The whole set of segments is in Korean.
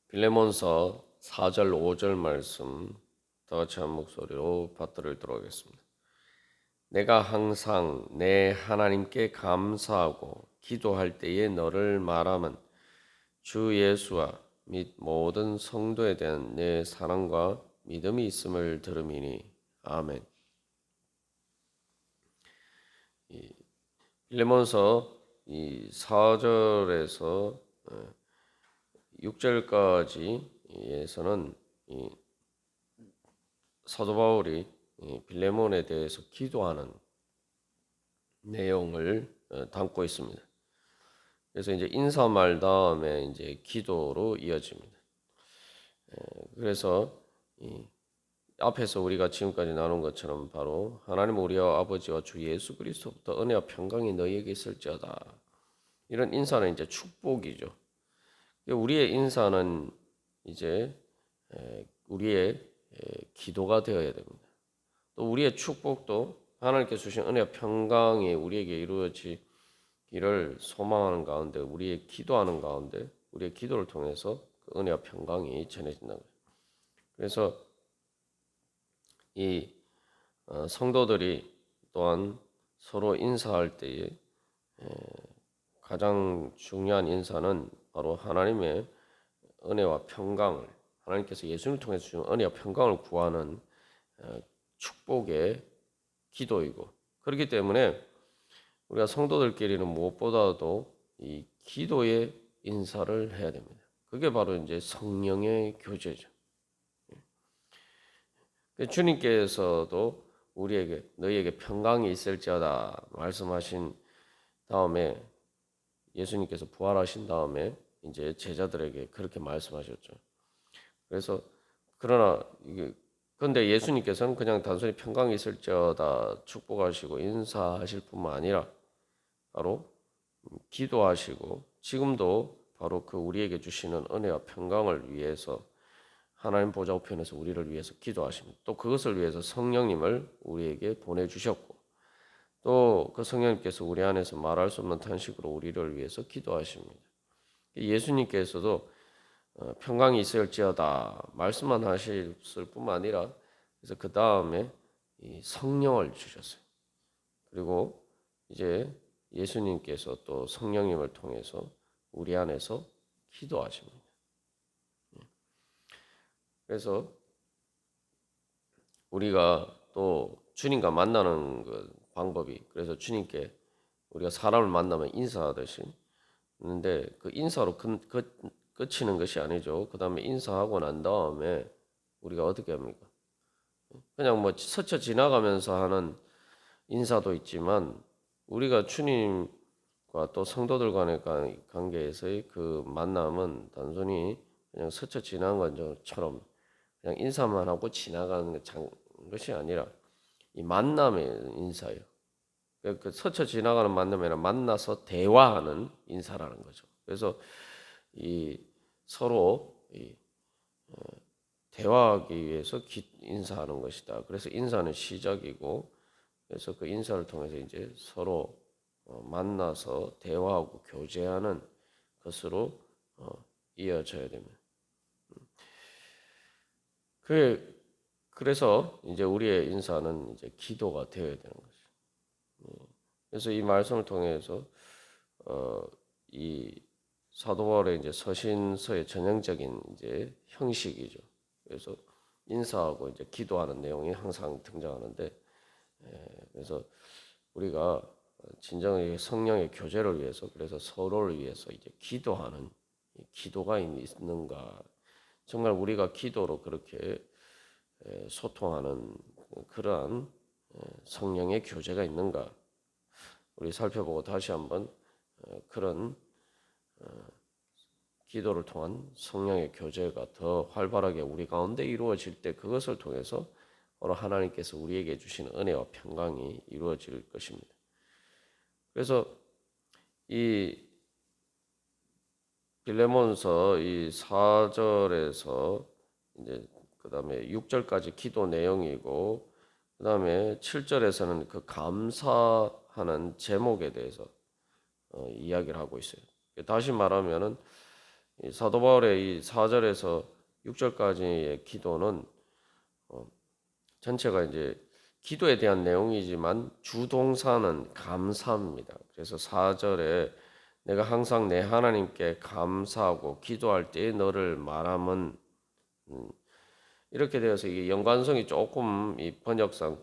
빌레몬서 4절 5절 말씀 다 같이 한 목소리로 받들어 읽도록 하겠습니다. 내가 항상 내 하나님께 감사하고 기도할 때에 너를 말함은 주 예수와 및 모든 성도에 대한 내 사랑과 믿음이 있음을 들음이니 아멘. 빌레몬서 이 4절에서 6절까지에서는 사도 바울이 빌레몬에 대해서 기도하는 내용을 담고 있습니다. 그래서 이제 인사말 다음에 이제 기도로 이어집니다. 그래서 앞에서 우리가 지금까지 나눈 것처럼 바로 하나님 우리와 아버지와 주 예수 그리스도부터 은혜와 평강이 너희에게 있을지어다. 이런 인사는 이제 축복이죠. 우리의 인사는 이제 우리의 기도가 되어야 됩니다. 또 우리의 축복도 하나님께서 주신 은혜와 평강이 우리에게 이루어지기를 소망하는 가운데 우리의 기도하는 가운데 우리의 기도를 통해서 그 은혜와 평강이 전해진다는 거예요. 그래서 이 성도들이 또한 서로 인사할 때에 가장 중요한 인사는 바로 하나님의 은혜와 평강을 하나님께서 예수님을 통해서 주신 은혜와 평강을 구하는 축복의 기도이고 그렇기 때문에 우리가 성도들끼리는 무엇보다도 이 기도의 인사를 해야 됩니다. 그게 바로 이제 성령의 교제죠. 주님께서도 우리에게 너희에게 평강이 있을지어다 말씀하신 다음에 예수님께서 부활하신 다음에 이제 제자들에게 그렇게 말씀하셨죠. 그래서 그러나 근데 예수님께서는 그냥 단순히 평강이 있을지어다 축복하시고 인사하실 뿐만 아니라 바로 기도하시고 지금도 바로 그 우리에게 주시는 은혜와 평강을 위해서 하나님 보좌 우편에서 우리를 위해서 기도하십니다. 또 그것을 위해서 성령님을 우리에게 보내주셨고 또 그 성령님께서 우리 안에서 말할 수 없는 탄식으로 우리를 위해서 기도하십니다. 예수님께서도 평강이 있을지어다 말씀만 하실 뿐만 아니라 그래서 그 다음에 성령을 주셨어요. 그리고 이제 예수님께서 또 성령님을 통해서 우리 안에서 기도하십니다. 그래서 우리가 또 주님과 만나는 그 방법이 그래서 주님께 우리가 사람을 만나면 인사하듯이 근데 그 인사로 끝이는 것이 아니죠. 그 다음에 인사하고 난 다음에 우리가 어떻게 합니까? 그냥 뭐 스쳐 지나가면서 하는 인사도 있지만 우리가 주님과 또 성도들 간의 관계에서의 그 만남은 단순히 그냥 스쳐 지나간 것처럼 그냥 인사만 하고 지나가는 것이 아니라 이 만남의 인사예요. 그 스쳐 지나가는 만남이 아니라 만나서 대화하는 인사라는 거죠. 그래서 이 서로 대화하기 위해서 인사하는 것이다. 그래서 인사는 시작이고 그래서 그 인사를 통해서 이제 서로 만나서 대화하고 교제하는 것으로 이어져야 됩니다. 그래서 이제 우리의 인사는 이제 기도가 되어야 되는 거죠. 그래서 이 말씀을 통해서 이 사도 바울의 이제 서신서의 전형적인 이제 형식이죠. 그래서 인사하고 이제 기도하는 내용이 항상 등장하는데, 그래서 우리가 진정의 성령의 교제를 위해서 그래서 서로를 위해서 이제 기도하는 기도가 있는가? 정말 우리가 기도로 그렇게 소통하는 그러한 성령의 교제가 있는가? 우리 살펴보고 다시 한번 그런 기도를 통한 성령의 교제가 더 활발하게 우리 가운데 이루어질 때 그것을 통해서 바로 하나님께서 우리에게 주시는 은혜와 평강이 이루어질 것입니다. 그래서 이 빌레몬서 이 4절에서 이제 그다음에 6절까지 기도 내용이고 그다음에 7절에서는 그 감사하는 제목에 대해서 이야기를 하고 있어요. 다시 말하면은 이 사도 바울의 이 4절에서 6절까지의 기도는 전체가 이제 기도에 대한 내용이지만 주동사는 감사입니다. 그래서 4절에 내가 항상 내 하나님께 감사하고 기도할 때에 너를 말함은 이렇게 되어서 이게 연관성이 조금 이 번역상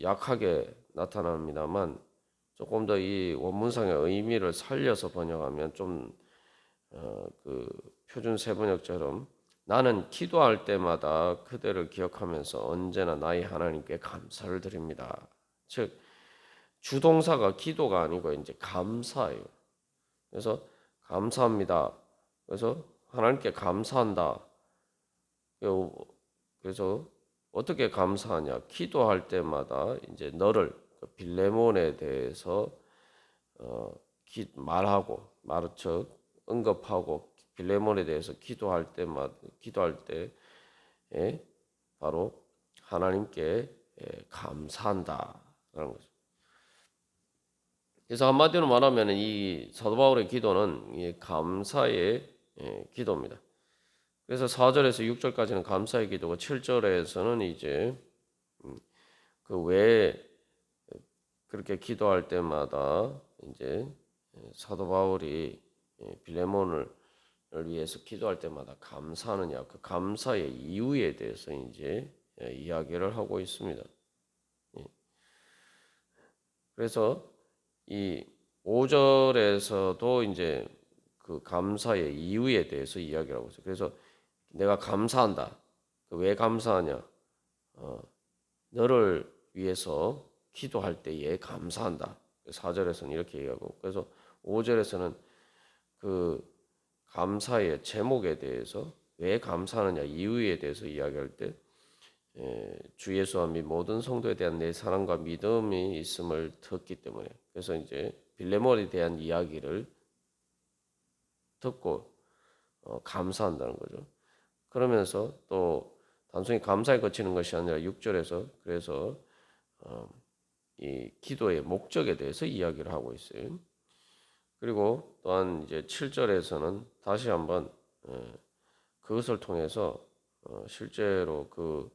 약하게 나타납니다만 조금 더 이 원문상의 의미를 살려서 번역하면 좀 그 표준 세번역처럼 나는 기도할 때마다 그대를 기억하면서 언제나 나의 하나님께 감사를 드립니다. 즉 주동사가 기도가 아니고 이제 감사예요. 그래서 감사합니다. 그래서 하나님께 감사한다. 그래서 어떻게 감사하냐? 기도할 때마다 이제 너를 빌레몬에 대해서 말하고 즉 언급하고 빌레몬에 대해서 기도할 때에 바로 하나님께 감사한다라는 거죠. 그래서 한마디로 말하면 이 사도 바울의 기도는 이 감사의 기도입니다. 그래서 4절에서 6절까지는 감사의 기도고 7절에서는 이제 그 외에 그렇게 기도할 때마다 이제 사도 바울이 빌레몬을 위해서 기도할 때마다 감사하느냐 그 감사의 이유에 대해서 이제 이야기를 하고 있습니다. 그래서 이 5절에서도 이제 그 감사의 이유에 대해서 이야기를 하고 있어요. 그래서 내가 감사한다. 왜 감사하냐? 너를 위해서 기도할 때에 감사한다. 4절에서는 이렇게 얘기하고 그래서 5절에서는 그 감사의 제목에 대해서 왜 감사하느냐 이유에 대해서 이야기할 때 주 예수와 및 모든 성도에 대한 내 사랑과 믿음이 있음을 듣기 때문에 그래서 이제 빌레몬에 대한 이야기를 듣고 감사한다는 거죠. 그러면서 또 단순히 감사에 그치는 것이 아니라 6절에서 그래서 이 기도의 목적에 대해서 이야기를 하고 있어요. 그리고 또한 이제 7절에서는 다시 한번 그것을 통해서 실제로 그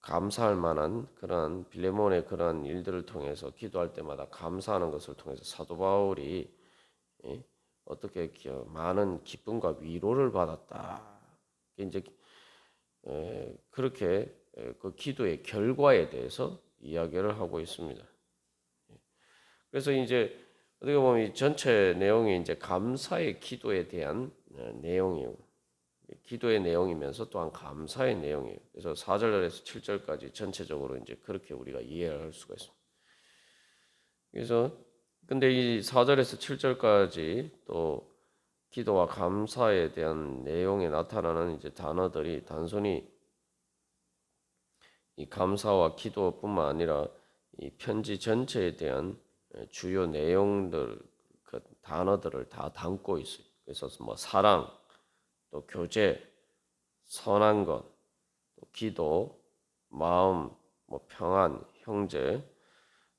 감사할 만한 그러한 빌레몬의 그러한 일들을 통해서 기도할 때마다 감사하는 것을 통해서 사도 바울이 어떻게 많은 기쁨과 위로를 받았다. 이제 그렇게 그 기도의 결과에 대해서 이야기를 하고 있습니다. 그래서 이제 어떻게 보면 이 전체 내용이 이제 감사의 기도에 대한 내용이에요. 기도의 내용이면서 또한 감사의 내용이에요. 그래서 4절에서 7절까지 전체적으로 이제 그렇게 우리가 이해할 수가 있습니다. 그래서 근데 이 4절에서 7절까지 또 기도와 감사에 대한 내용에 나타나는 이제 단어들이 단순히 이 감사와 기도뿐만 아니라 이 편지 전체에 대한 주요 내용들 그 단어들을 다 담고 있어요. 그래서 뭐 사랑, 또 교제, 선한 것, 또 기도, 마음, 뭐 평안, 형제,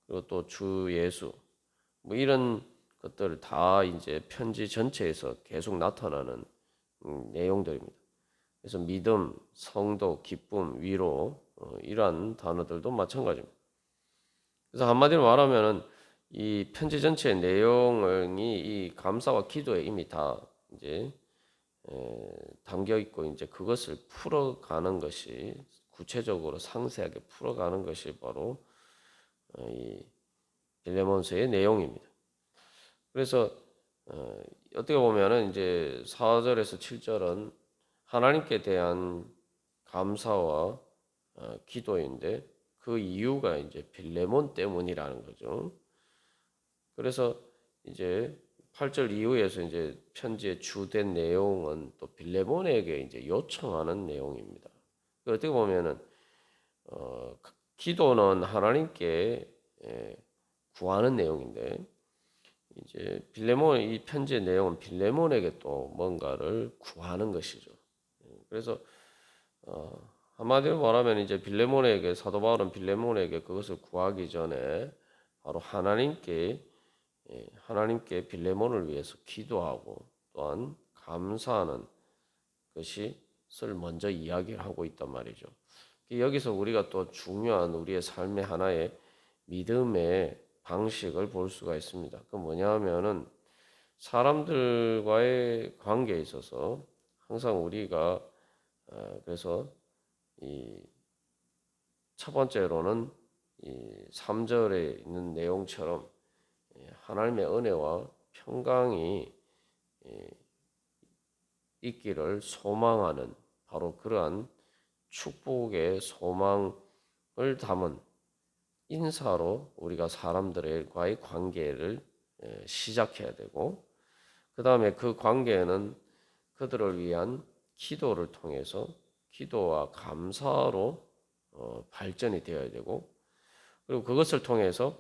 그리고 또 주 예수, 뭐 이런 것들을 다 이제 편지 전체에서 계속 나타나는 내용들입니다. 그래서 믿음, 성도, 기쁨, 위로 이러한 단어들도 마찬가지입니다. 그래서 한마디로 말하면은 이 편지 전체의 내용이 이 감사와 기도에 이미 다 이제 담겨 있고 이제 그것을 풀어가는 것이 구체적으로 상세하게 풀어가는 것이 바로 이 빌레몬서의 내용입니다. 그래서 어떻게 보면은 이제 4절에서 7절은 하나님께 대한 감사와 기도인데 그 이유가 이제 빌레몬 때문이라는 거죠. 그래서 이제 8절 이후에서 이제 편지의 주된 내용은 또 빌레몬에게 이제 요청하는 내용입니다. 어떻게 보면은 기도는 하나님께 구하는 내용인데 이제 빌레몬 이 편지의 내용은 빌레몬에게 또 뭔가를 구하는 것이죠. 그래서 한마디로 말하면 이제 빌레몬에게 사도 바울은 빌레몬에게 그것을 구하기 전에 바로 하나님께 하나님께 빌레몬을 위해서 기도하고 또한 감사하는 것을 먼저 이야기를 하고 있단 말이죠. 여기서 우리가 또 중요한 우리의 삶의 하나의 믿음의 방식을 볼 수가 있습니다. 그 뭐냐 하면은 사람들과의 관계에 있어서 항상 우리가 그래서 이 첫 번째로는 이 3절에 있는 내용처럼 하나님의 은혜와 평강이 있기를 소망하는 바로 그러한 축복의 소망을 담은 인사로 우리가 사람들과의 관계를 시작해야 되고, 그 다음에 그 관계는 그들을 위한 기도를 통해서 기도와 감사로 발전이 되어야 되고, 그리고 그것을 통해서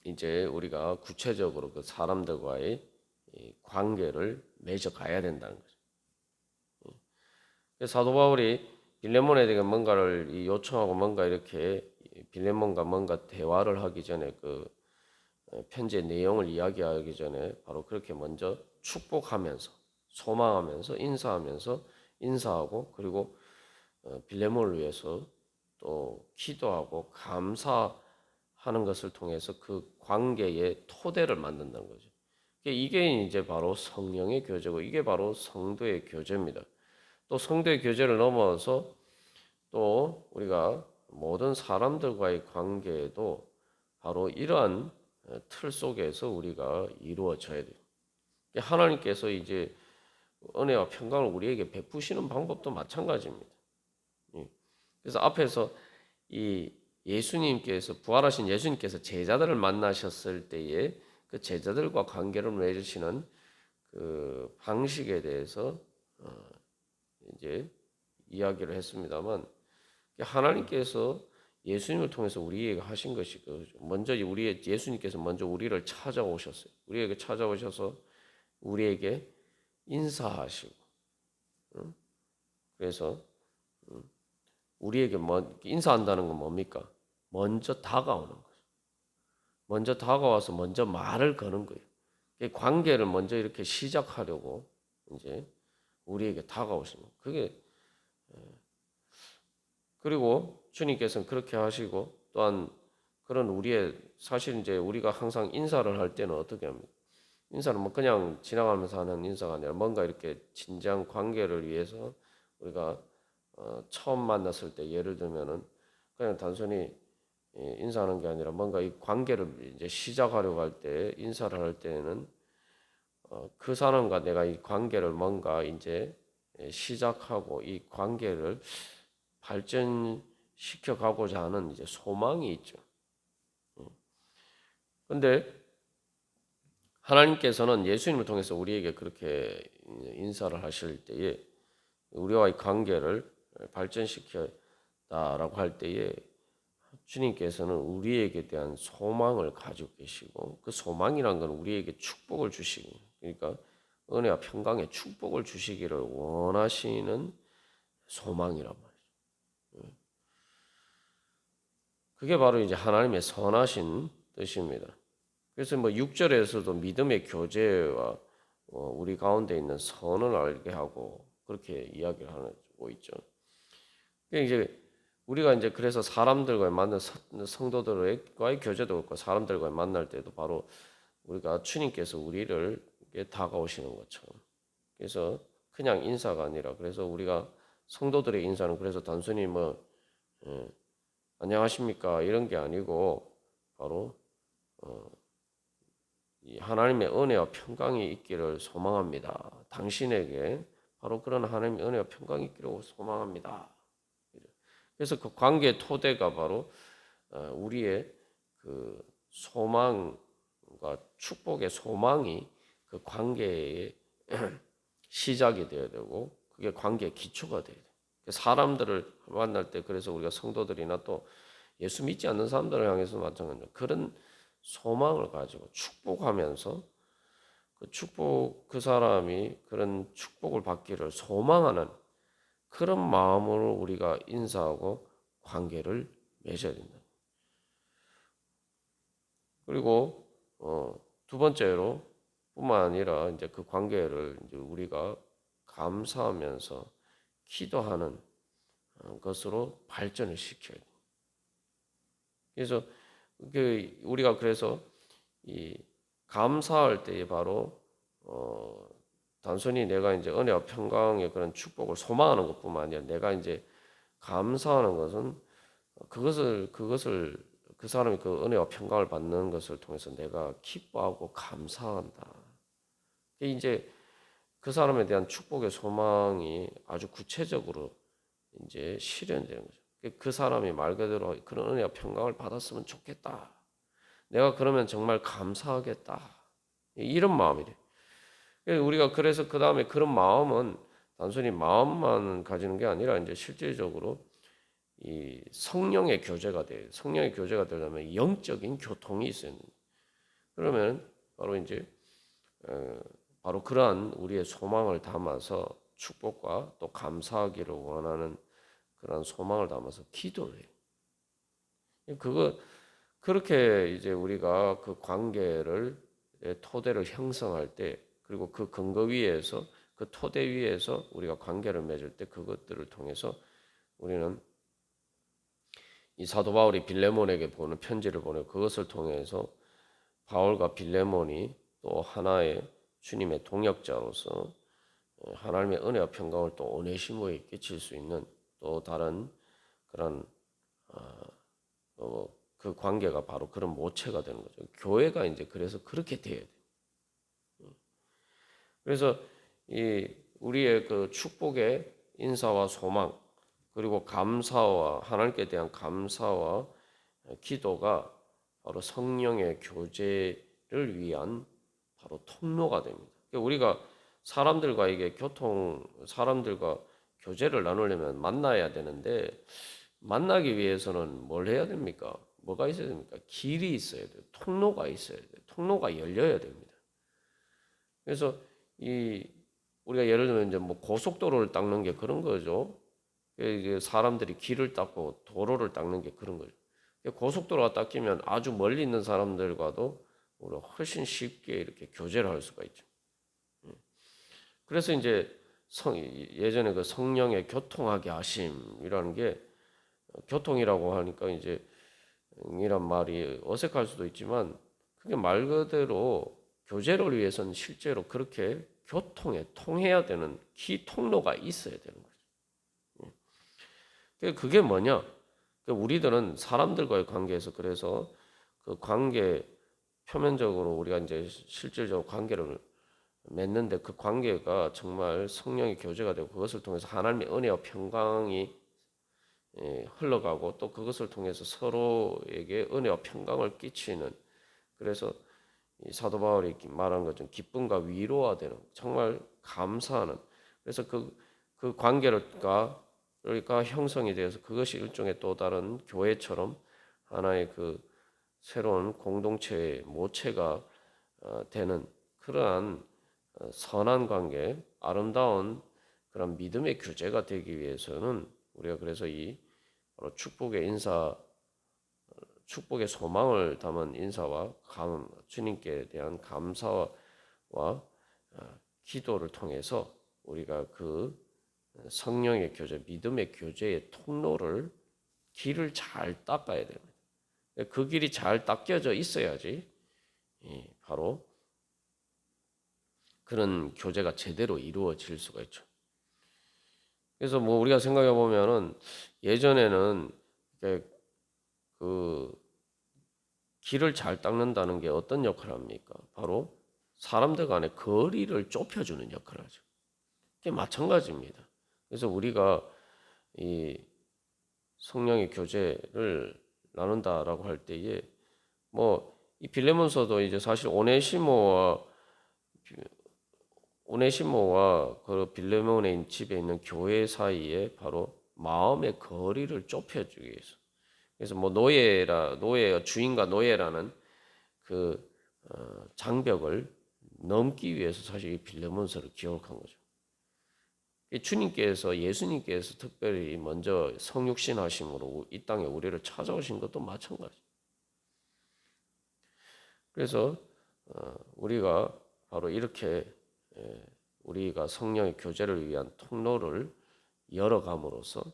이제 우리가 구체적으로 그 사람들과의 관계를 맺어가야 된다는 거죠. 사도 바울이 빌레몬에게 뭔가를 요청하고 뭔가 이렇게 빌레몬과 뭔가 대화를 하기 전에 그 편지의 내용을 이야기하기 전에 바로 그렇게 먼저 축복하면서 소망하면서 인사하고 그리고 빌레몬을 위해서 또 기도하고 감사하는 것을 통해서 그 관계의 토대를 만든다는 거죠. 이게 이제 바로 성령의 교제고 이게 바로 성도의 교제입니다. 또 성도의 교제를 넘어서 또 우리가 모든 사람들과의 관계에도 바로 이러한 틀 속에서 우리가 이루어져야 돼요. 하나님께서 이제 은혜와 평강을 우리에게 베푸시는 방법도 마찬가지입니다. 그래서 앞에서 이 예수님께서 부활하신 예수님께서 제자들을 만나셨을 때에 그 제자들과 관계를 맺으시는 그 방식에 대해서 이제 이야기를 했습니다만, 하나님께서 예수님을 통해서 우리에게 하신 것이 먼저 예수님께서 먼저 우리를 찾아오셨어요. 우리에게 찾아오셔서 우리에게 인사하시고, 그래서 우리에게 인사한다는 건 뭡니까? 먼저 다가오는 거죠. 먼저 다가와서 먼저 말을 거는 거예요. 관계를 먼저 이렇게 시작하려고 이제 우리에게 다가오시는 거예요. 그게 그리고 주님께서는 그렇게 하시고 또한 그런 사실 이제 우리가 항상 인사를 할 때는 어떻게 합니까? 인사는 뭐 그냥 지나가면서 하는 인사가 아니라 뭔가 이렇게 진지한 관계를 위해서 우리가 처음 만났을 때 예를 들면은 그냥 단순히 인사하는 게 아니라 뭔가 이 관계를 이제 시작하려고 할 때 인사를 할 때는 그 사람과 내가 이 관계를 뭔가 이제 시작하고 이 관계를 발전시켜 가고자 하는 이제 소망이 있죠. 근데 하나님께서는 예수님을 통해서 우리에게 그렇게 인사를 하실 때에 우리와의 관계를 발전시켰다라고 할 때에 주님께서는 우리에게 대한 소망을 가지고 계시고 그 소망이란 건 우리에게 축복을 주시기 그러니까 은혜와 평강의 축복을 주시기를 원하시는 소망이란 말이죠. 그게 바로 이제 하나님의 선하신 뜻입니다. 그래서 뭐 6절에서도 믿음의 교제와 우리 가운데 있는 선을 알게 하고 그렇게 이야기를 하고 있죠. 이제 우리가 이제 그래서 사람들과 만난 성도들과의 교제도 그렇고 사람들과 만날 때도 바로 우리가 주님께서 우리를 다가오시는 것처럼 그래서 그냥 인사가 아니라 그래서 우리가 성도들의 인사는 그래서 단순히 뭐 안녕하십니까 이런 게 아니고 바로 이 하나님의 은혜와 평강이 있기를 소망합니다. 당신에게 바로 그런 하나님의 은혜와 평강이 있기를 소망합니다. 그래서 그 관계의 토대가 바로 우리의 그 소망과 축복의 소망이 그 관계의 시작이 되어야 되고 그게 관계의 기초가 되어야 돼요. 사람들을 만날 때 그래서 우리가 성도들이나 또 예수 믿지 않는 사람들을 향해서 마찬가지로 그런 소망을 가지고 축복하면서 그 사람이 그런 축복을 받기를 소망하는 그런 마음으로 우리가 인사하고 관계를 맺어야 된다. 그리고 두 번째로 뿐만 아니라 이제 그 관계를 이제 우리가 감사하면서 기도하는 것으로 발전을 시켜야 돼. 그래서 우리가 그래서 이 감사할 때에 바로 단순히 내가 이제 은혜와 평강의 그런 축복을 소망하는 것뿐만 아니라 내가 이제 감사하는 것은 그것을 그 사람이 그 은혜와 평강을 받는 것을 통해서 내가 기뻐하고 감사한다. 이제 그 사람에 대한 축복의 소망이 아주 구체적으로 이제 실현되는 거죠. 그 사람이 말 그대로 그런 은혜와 평강을 받았으면 좋겠다. 내가 그러면 정말 감사하겠다. 이런 마음이래. 우리가 그래서 그 다음에 그런 마음은 단순히 마음만 가지는 게 아니라 이제 실질적으로 이 성령의 교제가 돼요. 성령의 교제가 되려면 영적인 교통이 있어야 됩니다. 그러면 바로 이제 바로 그러한 우리의 소망을 담아서 축복과 또 감사하기를 원하는 그런 소망을 담아서 기도를 해요. 그렇게 이제 우리가 그 관계를 토대를 형성할 때 그리고 그 근거 위에서 그 토대 위에서 우리가 관계를 맺을 때 그것들을 통해서 우리는 이 사도 바울이 빌레몬에게 보는 편지를 보내고 그것을 통해서 바울과 빌레몬이 또 하나의 주님의 동역자로서 하나님의 은혜와 평강을 또 오네시모에 끼칠 수 있는 또 다른 그런 그 관계가 바로 그런 모체가 되는 거죠. 교회가 이제 그래서 그렇게 돼야 돼. 그래서 이 우리의 그 축복의 인사와 소망 그리고 감사와 하나님께 대한 감사와 기도가 바로 성령의 교제를 위한 바로 통로가 됩니다. 우리가 사람들과 교제를 나누려면 만나야 되는데 만나기 위해서는 뭘 해야 됩니까? 뭐가 있어야 됩니까? 길이 있어야 돼요. 통로가 있어야 돼요. 통로가 열려야 됩니다. 그래서 우리가 예를 들면 이제 뭐 고속도로를 닦는 게 그런 거죠. 사람들이 길을 닦고 도로를 닦는 게 그런 거죠. 고속도로가 닦이면 아주 멀리 있는 사람들과도 우리가 훨씬 쉽게 이렇게 교제를 할 수가 있죠. 그래서 이제 예전에 그 성령의 교통하게 하심이라는 게 교통이라고 하니까 이제 이란 말이 어색할 수도 있지만 그게 말 그대로 교제를 위해서는 실제로 그렇게 교통에 통해야 되는 기 통로가 있어야 되는 거죠. 그게 뭐냐? 우리들은 사람들과의 관계에서 그래서 그 관계 표면적으로 우리가 이제 실질적으로 관계를 맺는데 그 관계가 정말 성령의 교제가 되고 그것을 통해서 하나님의 은혜와 평강이 흘러가고 또 그것을 통해서 서로에게 은혜와 평강을 끼치는 그래서 이 사도 바울이 말한 것처럼 기쁨과 위로가 되는 정말 감사하는 그래서 그 관계가 형성이 되어서 그것이 일종의 또 다른 교회처럼 하나의 그 새로운 공동체의 모체가 되는 그러한 선한 관계, 아름다운 그런 믿음의 교제가 되기 위해서는 우리가 그래서 이 바로 축복의 소망을 담은 인사와 주님께 대한 감사와 기도를 통해서 우리가 그 성령의 교제, 믿음의 교제의 통로를 길을 잘 닦아야 됩니다. 그 길이 잘 닦여져 있어야지 바로 그런 교제가 제대로 이루어질 수가 있죠. 그래서 뭐 우리가 생각해 보면은 예전에는 그 길을 잘 닦는다는 게 어떤 역할을 합니까? 바로 사람들 간의 거리를 좁혀주는 역할을 하죠. 그게 마찬가지입니다. 그래서 우리가 이 성령의 교제를 나눈다라고 할 때에 뭐 이 빌레몬서도 이제 사실 오네시모와 그 빌레몬의 집에 있는 교회 사이에 바로 마음의 거리를 좁혀주기 위해서. 그래서 뭐 주인과 노예라는 그 장벽을 넘기 위해서 사실 이 빌레몬서를 기록한 거죠. 예수님께서 특별히 먼저 성육신하심으로 이 땅에 우리를 찾아오신 것도 마찬가지. 그래서 우리가 바로 이렇게 우리가 성령의 교제를 위한 통로를 열어감으로써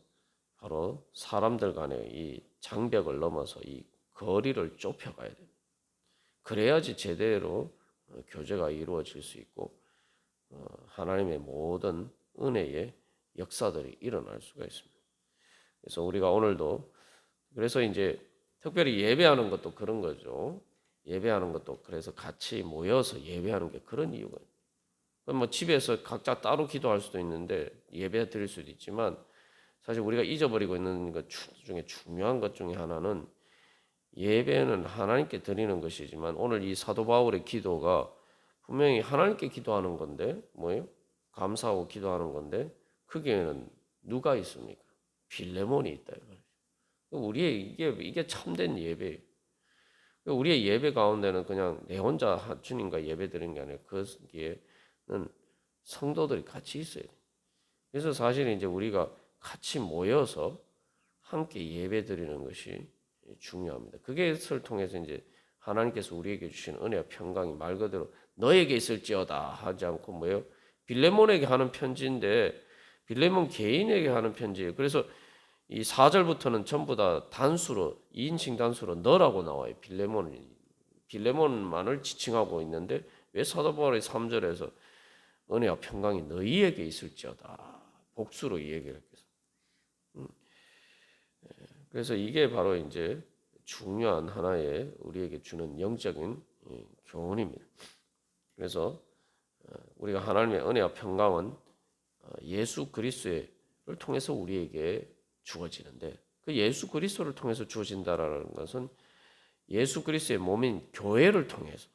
바로 사람들 간의 이 장벽을 넘어서 이 거리를 좁혀가야 됩니다. 그래야지 제대로 교제가 이루어질 수 있고 하나님의 모든 은혜의 역사들이 일어날 수가 있습니다. 그래서 우리가 오늘도 그래서 이제 특별히 예배하는 것도 그런 거죠. 예배하는 것도 그래서 같이 모여서 예배하는 게 그런 이유가 있어요. 뭐 집에서 각자 따로 기도할 수도 있는데 예배 드릴 수도 있지만 사실 우리가 잊어버리고 있는 것 중에 중요한 것 중에 하나는 예배는 하나님께 드리는 것이지만 오늘 이 사도 바울의 기도가 분명히 하나님께 기도하는 건데 뭐예요? 감사하고 기도하는 건데 거기에는 누가 있습니까? 빌레몬이 있다 이거예요. 우리의 이게 참된 예배예요. 우리의 예배 가운데는 그냥 내 혼자 주님과 예배 드리는 게 아니라 거기에는 성도들이 같이 있어야 돼요. 그래서 사실 이제 우리가 같이 모여서 함께 예배 드리는 것이 중요합니다. 그것을 통해서 이제 하나님께서 우리에게 주신 은혜와 평강이 말 그대로 너에게 있을지어다 하지 않고 뭐예요? 빌레몬에게 하는 편지인데 빌레몬 개인에게 하는 편지예요. 그래서 이 4절부터는 전부 다 단수로 2인칭 단수로 너라고 나와요. 빌레몬만을 지칭하고 있는데 왜 사도 바울이 3절에서 은혜와 평강이 너희에게 있을지어다 복수로 이 얘기를 했겠어요. 그래서 이게 바로 이제 중요한 하나의 우리에게 주는 영적인 교훈입니다. 그래서 우리가 하나님의 은혜와 평강은 예수 그리스도를 통해서 우리에게 주어지는데 그 예수 그리스도를 통해서 주어진다라는 것은 예수 그리스도의 몸인 교회를 통해서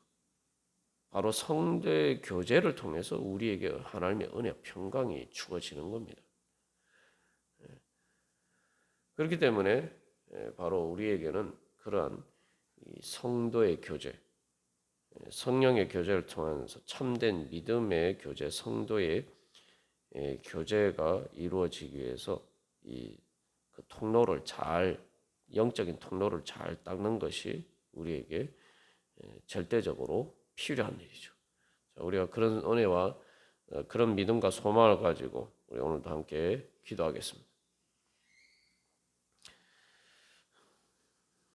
바로 성도의 교제를 통해서 우리에게 하나님의 은혜와 평강이 주어지는 겁니다. 그렇기 때문에 바로 우리에게는 그러한 성도의 교제, 성령의 교제를 통해서 참된 믿음의 교제, 성도의 교제가 이루어지기 위해서 그 통로를 영적인 통로를 잘 닦는 것이 우리에게 절대적으로 필요한 일이죠. 우리가 그런 은혜와 그런 믿음과 소망을 가지고 우리 오늘도 함께 기도하겠습니다.